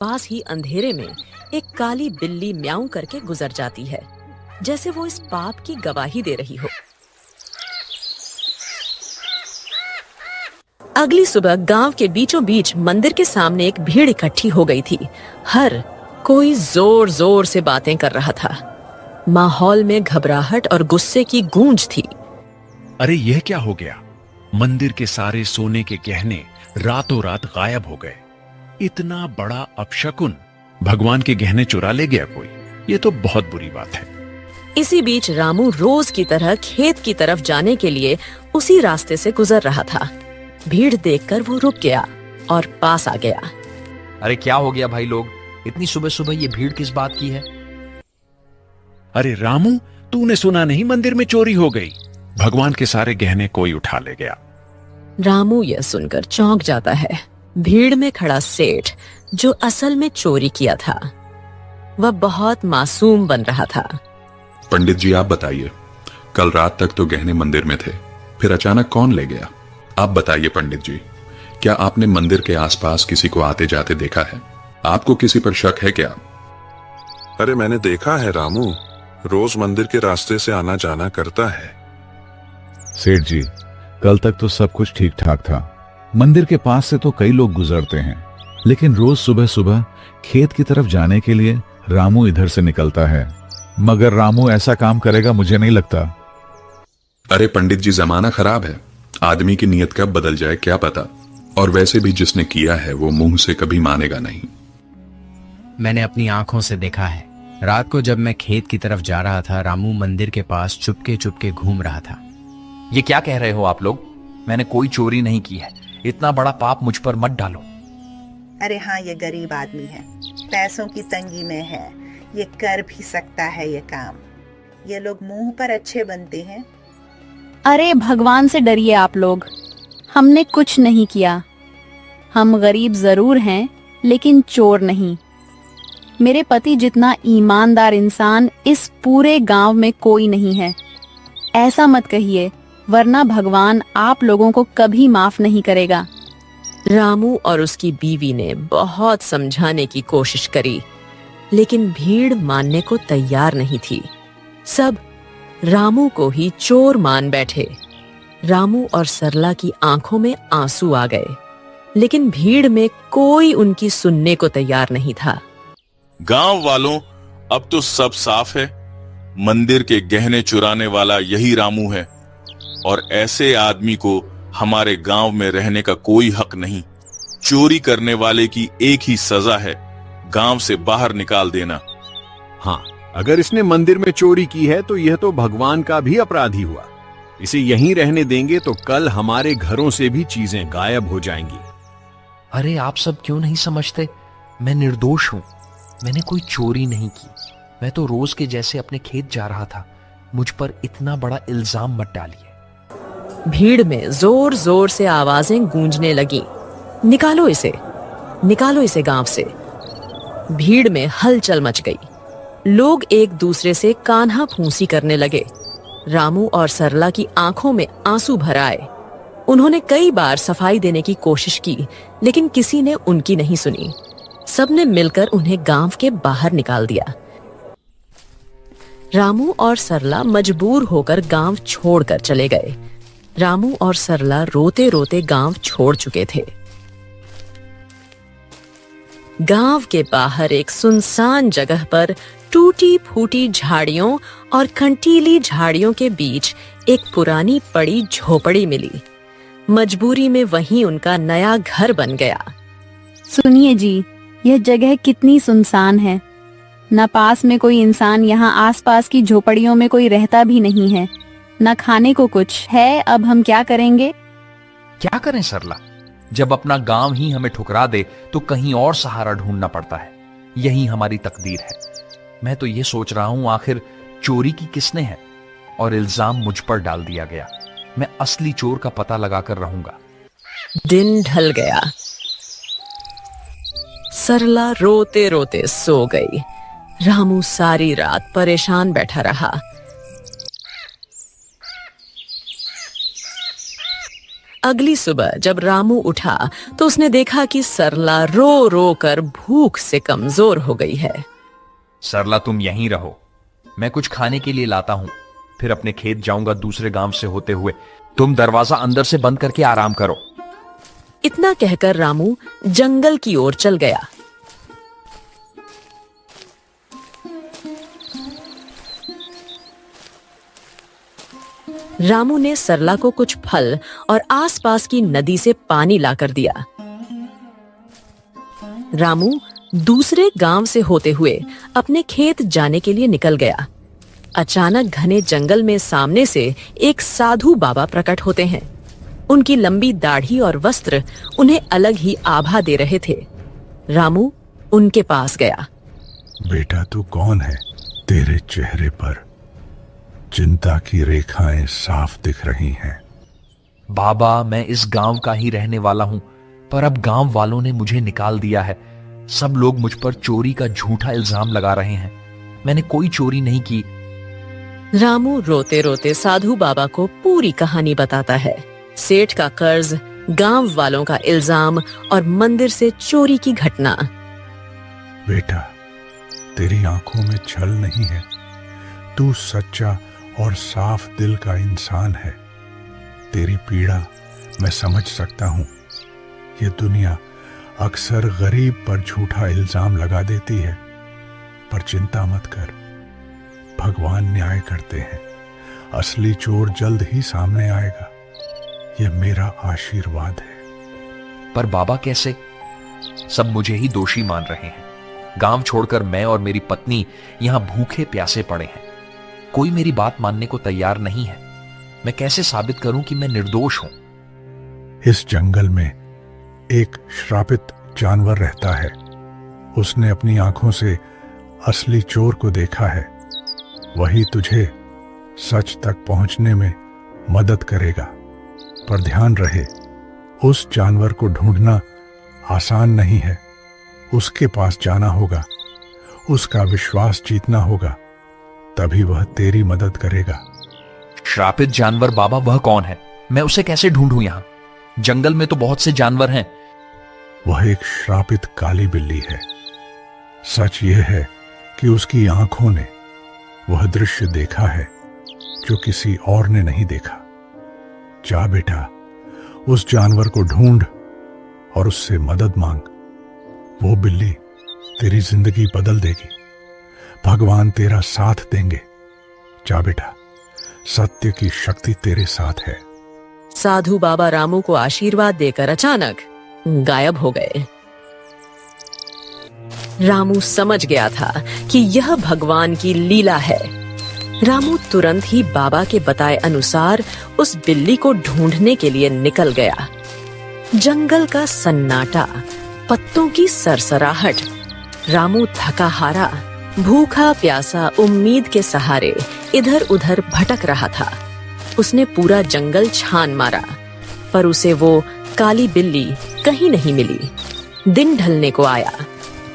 पास ही अंधेरे में एक काली बिल्ली म्याऊं करके गुजर जाती है, जैसे वो इस पाप की गवाही दे रही हो। अगली सुबह गांव के बीचों बीच मंदिर के सामने एक भीड़ इकट्ठी हो गई थी। हर कोई जोर जोर से बातें कर रहा था। माहौल में घबराहट और गुस्से की गूंज थी। अरे यह क्या हो गया? मंदिर के सारे सोने के गहने रातों रात गायब हो गए। इतना बड़ा अपशकुन, भगवान के गहने चुरा ले गया कोई। ये तो बहुत बुरी बात है। इसी बीच रामू रोज की तरह खेत की तरफ जाने के लिए उसी रास्ते से गुजर रहा था। भीड़ देखकर वो रुक गया और पास आ गया। अरे क्या हो गया भाई लोग, इतनी सुबह सुबह ये भीड़ किस बात की है? अरे रामू, तूने सुना नहीं, मंदिर में चोरी हो गई। भगवान के सारे गहने कोई उठा ले गया। रामू यह सुनकर चौंक जाता है। भीड़ में खड़ा सेठ, जो असल में चोरी किया था, वह बहुत मासूम बन रहा था। पंडित जी आप बताइए, कल रात तक तो गहने मंदिर में थे, फिर अचानक कौन ले गया? आप बताइए पंडित जी, क्या आपने मंदिर के आसपास किसी को आते जाते देखा है? आपको किसी पर शक है क्या? अरे मैंने देखा है रामू, रोज मंदिर के रास्ते से आना जाना करता है। सेठ जी, कल तक तो सब कुछ ठीक ठाक था। मंदिर के पास से तो कई लोग गुजरते हैं, लेकिन रोज सुबह सुबह खेत की तरफ जाने के लिए रामू इधर से निकलता है। मगर रामू ऐसा काम करेगा मुझे नहीं लगता। अरे पंडित जी, जमाना खराब है, आदमी की नीयत कब बदल जाए क्या पता। और वैसे भी जिसने किया है वो मुंह से कभी मानेगा नहीं। मैंने अपनी आंखों से देखा है। रात को जब मैं खेत की तरफ जा रहा था, रामू मंदिर के पास चुपके चुपके घूम रहा था। ये क्या कह रहे हो आप लोग? मैंने कोई चोरी नहीं की है। इतना बड़ा पाप मुझ पर मत डालो। अरे हाँ, ये गरीब आदमी है, पैसों की तंगी में है, ये कर भी सकता है ये काम। ये लोग मुंह पर अच्छे बनते हैं। अरे भगवान से डरिए आप लोग, हमने कुछ नहीं किया। हम गरीब जरूर हैं, लेकिन चोर नहीं। मेरे पति जितना ईमानदार इंसान इस पूरे गांव में कोई नहीं है। ऐसा मत कहिए, वरना भगवान आप लोगों को कभी माफ नहीं करेगा। रामू और उसकी बीवी ने बहुत समझाने की कोशिश करी, लेकिन भीड़ मानने को तैयार नहीं थी। सब रामू को ही चोर मान बैठे। रामू और सरला की आंखों में आंसू आ गए, लेकिन भीड़ में कोई उनकी सुनने को तैयार नहीं था। गांव वालों, अब तो सब साफ है। मंदिर के गहने चुराने वाला यही रामू है, और ऐसे आदमी को हमारे गांव में रहने का कोई हक नहीं। चोरी करने वाले की एक ही सजा है, गांव से बाहर निकाल देना। हाँ, अगर इसने मंदिर में चोरी की है तो यह तो भगवान का भी अपराधी हुआ। इसे यहीं रहने देंगे तो कल हमारे घरों से भी चीजें गायब हो जाएंगी। अरे आप सब क्यों नहीं समझते? मैं निर्दोष हूं, मैंने कोई चोरी नहीं की। मैं तो रोज के जैसे अपने खेत जा रहा था। मुझ पर इतना बड़ा इल्जाम मत डालिए। भीड़ में जोर जोर से आवाजें गूंजने लगी, निकालो इसे गांव से। भीड़ में हलचल मच गई। लोग एक दूसरे से कान्हा फूंसी करने लगे। रामू और सरला की आंखों में आंसू भर आए। उन्होंने कई बार सफाई देने की कोशिश की, लेकिन किसी ने उनकी नहीं सुनी। सबने मिलकर उन्हें गांव के बाहर निकाल दिया। रामू और सरला मजबूर होकर गांव छोड़कर चले गए। रामू और सरला रोते रोते गांव छोड़ चुके थे। गांव के बाहर एक सुनसान जगह पर टूटी फूटी झाड़ियों और कंटीली झाड़ियों के बीच एक पुरानी पड़ी झोपड़ी मिली। मजबूरी में वहीं उनका नया घर बन गया। सुनिए जी, यह जगह कितनी सुनसान है। न पास में कोई इंसान, यहाँ आसपास की झोपड़ियों में कोई रहता भी नहीं है। न खाने को कुछ है। अब हम क्या करेंगे? क्या करें सरला? जब अपना गांव ही हमें ठुकरा दे तो कहीं और सहारा ढूंढना पड़ता है। यही हमारी तकदीर है। मैं तो ये सोच रहा हूं, आखिर चोरी की किसने है और इल्जाम मुझ पर डाल दिया गया। मैं असली चोर का पता लगाकर रहूंगा। दिन ढल गया। सरला रोते रोते सो गई। रामू सारी रात परेशान बैठा रहा। अगली सुबह जब रामू उठा तो उसने देखा कि सरला रो रो कर भूख से कमजोर हो गई है। सरला, तुम यहीं रहो, मैं कुछ खाने के लिए लाता हूं, फिर अपने खेत जाऊंगा दूसरे गांव से होते हुए। तुम दरवाजा अंदर से बंद करके आराम करो। इतना कहकर रामू जंगल की ओर चल गया। रामू ने सरला को कुछ फल और आसपास की नदी से पानी लाकर दिया। रामू दूसरे गांव से होते हुए अपने खेत जाने के लिए निकल गया। अचानक घने जंगल में सामने से एक साधु बाबा प्रकट होते हैं। उनकी लंबी दाढ़ी और वस्त्र उन्हें अलग ही आभा दे रहे थे। रामू उनके पास गया। बेटा, तू कौन है? तेरे चेहरे पर चिंता की रेखाएं साफ दिख रही हैं। बाबा, मैं इस गांव का ही रहने वाला हूं, पर अब गांव वालों ने मुझे निकाल दिया है। सब लोग मुझ पर चोरी का झूठा इल्जाम लगा रहे हैं। मैंने कोई चोरी नहीं की। रामू रोते रोते साधु बाबा को पूरी कहानी बताता है। सेठ का कर्ज, गांव वालों का इल्जाम और मंदिर से चोरी की घटना। बेटा, तेरी आंखों में छल नहीं है। तू सच्चा और साफ दिल का इंसान है। तेरी पीड़ा मैं समझ सकता हूं। ये दुनिया अक्सर गरीब पर झूठा इल्जाम लगा देती है, पर चिंता मत कर, भगवान न्याय करते हैं। असली चोर जल्द ही सामने आएगा। ये मेरा आशीर्वाद है। पर बाबा, कैसे? सब मुझे ही दोषी मान रहे हैं। गांव छोड़कर मैं और मेरी पत्नी यहां भूखे प्यासे पड़े हैं। कोई मेरी बात मानने को तैयार नहीं है। मैं कैसे साबित करूं कि मैं निर्दोष हूं? इस जंगल में एक श्रापित जानवर रहता है। उसने अपनी आंखों से असली चोर को देखा है। वही तुझे सच तक पहुंचने में मदद करेगा। पर ध्यान रहे, उस जानवर को ढूंढना आसान नहीं है। उसके पास जाना होगा, उसका विश्वास जीतना होगा, तभी वह तेरी मदद करेगा। श्रापित जानवर बाबा, वह कौन है? मैं उसे कैसे ढूंढूं? यहां जंगल में तो बहुत से जानवर हैं। वह एक श्रापित काली बिल्ली है। सच यह है कि उसकी आंखों ने वह दृश्य देखा है जो किसी और ने नहीं देखा। जा बेटा, उस जानवर को ढूंढ और उससे मदद मांग। वो बिल्ली तेरी जिंदगी बदल देगी। भगवान तेरा साथ देंगे। जा बेटा, सत्य की शक्ति तेरे साथ है। साधु बाबा रामू को आशीर्वाद देकर अचानक गायब हो गए। रामू समझ गया था कि यह भगवान की लीला है। रामू तुरंत ही बाबा के बताए अनुसार उस बिल्ली को ढूंढने के लिए निकल गया। जंगल का सन्नाटा, पत्तों की सरसराहट। रामू थका हारा, भूखा प्यासा, उम्मीद के सहारे इधर उधर भटक रहा था। उसने पूरा जंगल छान मारा, पर उसे वो काली बिल्ली कहीं नहीं मिली। दिन ढलने को आया।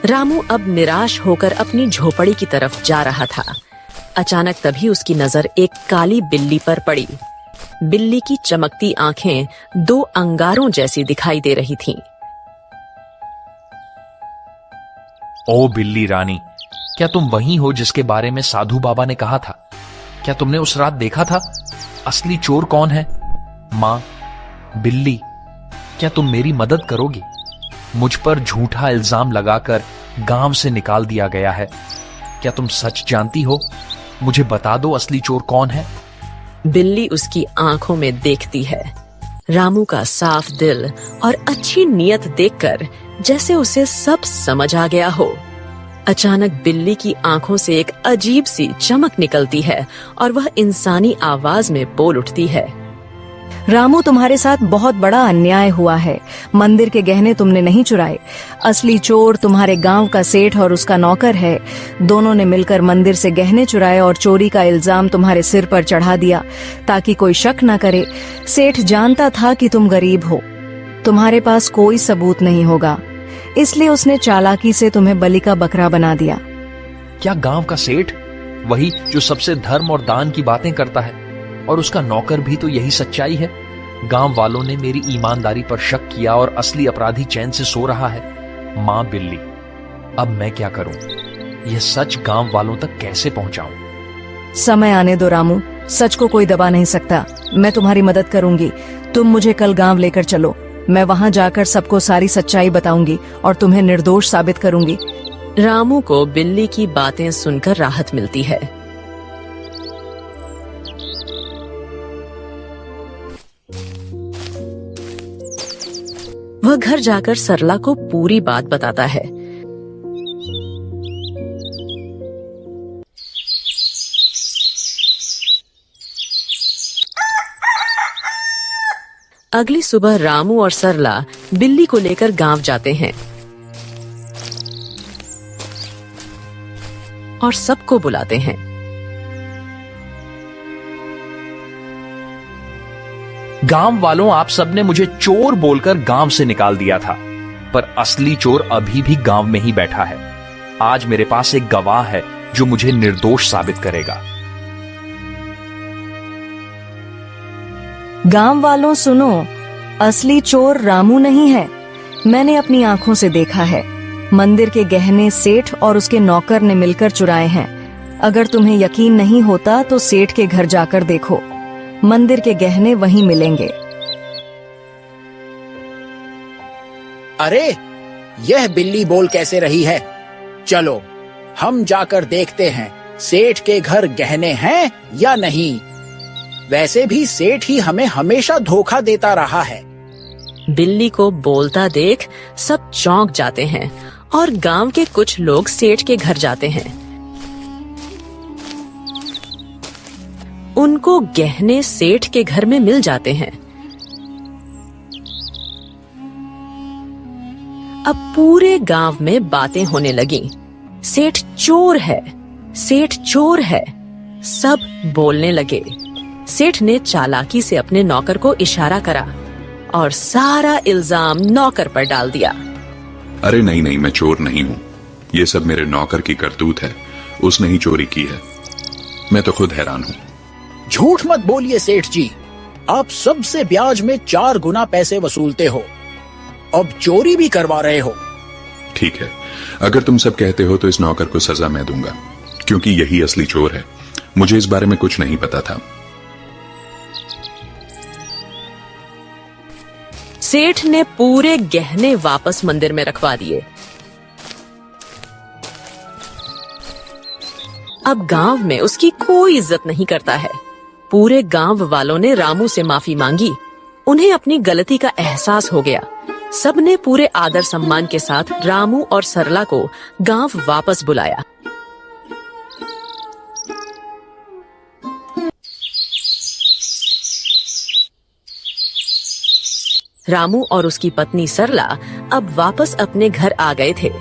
रामू अब निराश होकर अपनी झोपड़ी की तरफ जा रहा था। अचानक तभी उसकी नजर एक काली बिल्ली पर पड़ी। बिल्ली की चमकती आंखें दो अंगारों जैसी दिखाई दे रही थीं। ओ बिल्ली रानी, क्या तुम वही हो जिसके बारे में साधु बाबा ने कहा था? क्या तुमने उस रात देखा था? असली चोर कौन है? माँ, बिल्ली, क्या तुम मेरी मदद करोगी? मुझ पर झूठा इल्जाम लगाकर गांव से निकाल दिया गया है। क्या तुम सच जानती हो? मुझे बता दो, असली चोर कौन है? बिल्ली उसकी आंखों में देखती है। रामू का साफ दिल और अच्छी नियत देखकर जैसे उसे सब समझ आ गया हो। अचानक बिल्ली की आंखों से एक अजीब सी चमक निकलती है और वह इंसानी आवाज में बोल उठती है। रामू, तुम्हारे साथ बहुत बड़ा अन्याय हुआ है। मंदिर के गहने तुमने नहीं चुराए। असली चोर तुम्हारे गांव का सेठ और उसका नौकर है। दोनों ने मिलकर मंदिर से गहने चुराए और चोरी का इल्जाम तुम्हारे सिर पर चढ़ा दिया ताकि कोई शक न करे। सेठ जानता था कि तुम गरीब हो, तुम्हारे पास कोई सबूत नहीं होगा, इसलिए उसने चालाकी से तुम्हें बलि का बकरा बना दिया। क्या गांव का सेठ? वही जो सबसे धर्म और दान की बातें करता है, और उसका नौकर भी तो यही सच्चाई है। गांव वालों ने मेरी ईमानदारी पर शक किया और असली अपराधी चैन से सो रहा है। मां बिल्ली, अब मैं क्या करूं? यह सच गांव वालों तक कैसे पहुंचाऊं? समय आने दो रामू, सच को कोई दबा नहीं सकता। मैं तुम्हारी मदद करूंगी। तुम मुझे कल गांव लेकर चलो। मैं वहां जाकर सबको सारी सच्चाई बताऊंगी और तुम्हें निर्दोष साबित करूंगी। रामू को बिल्ली की बातें सुनकर राहत मिलती है। वह घर जाकर सरला को पूरी बात बताता है। अगली सुबह रामू और सरला बिल्ली को लेकर गांव जाते हैं और सबको बुलाते हैं। गांव वालों, आप सबने मुझे चोर बोलकर गांव से निकाल दिया था, पर असली चोर अभी भी गांव में ही बैठा है। आज मेरे पास एक गवाह है जो मुझे निर्दोष साबित करेगा। गांव वालों सुनो, असली चोर रामू नहीं है। मैंने अपनी आंखों से देखा है। मंदिर के गहने सेठ और उसके नौकर ने मिलकर चुराए हैं। अगर तुम्हें यकीन नहीं होता तो सेठ के घर जाकर देखो, मंदिर के गहने वहीं मिलेंगे। अरे, यह बिल्ली बोल कैसे रही है? चलो हम जाकर देखते हैं सेठ के घर गहने हैं या नहीं। वैसे भी सेठ ही हमें हमेशा धोखा देता रहा है। बिल्ली को बोलता देख सब चौंक जाते हैं और गांव के कुछ लोग सेठ के घर जाते हैं। उनको गहने सेठ के घर में मिल जाते हैं। अब पूरे गांव में बातें होने लगी। सेठ चोर है, सेठ चोर है। सब बोलने लगे। सेठ ने चालाकी से अपने नौकर को इशारा करा और सारा इल्जाम नौकर पर डाल दिया। अरे नहीं नहीं, मैं चोर नहीं हूँ। ये सब मेरे नौकर की करतूत है। उसने ही चोरी की है। मैं तो खुद हैरान हूँ। झूठ मत बोलिए सेठ जी, आप सबसे ब्याज में 4 गुना पैसे वसूलते हो। अब चोरी भी करवा रहे हो। ठीक है, अगर तुम सब कहते हो तो इस नौकर को सजा मैं दूंगा, क्योंकि यही असली चोर है। मुझे इस बारे में कुछ नहीं पता था। सेठ ने पूरे गहने वापस मंदिर में रखवा दिए। अब गांव में उसकी कोई इज्जत नहीं करता है। पूरे गांव वालों ने रामू से माफी मांगी। उन्हें अपनी गलती का एहसास हो गया। सबने पूरे आदर सम्मान के साथ रामू और सरला को गांव वापस बुलाया। रामू और उसकी पत्नी सरला अब वापस अपने घर आ गए थे।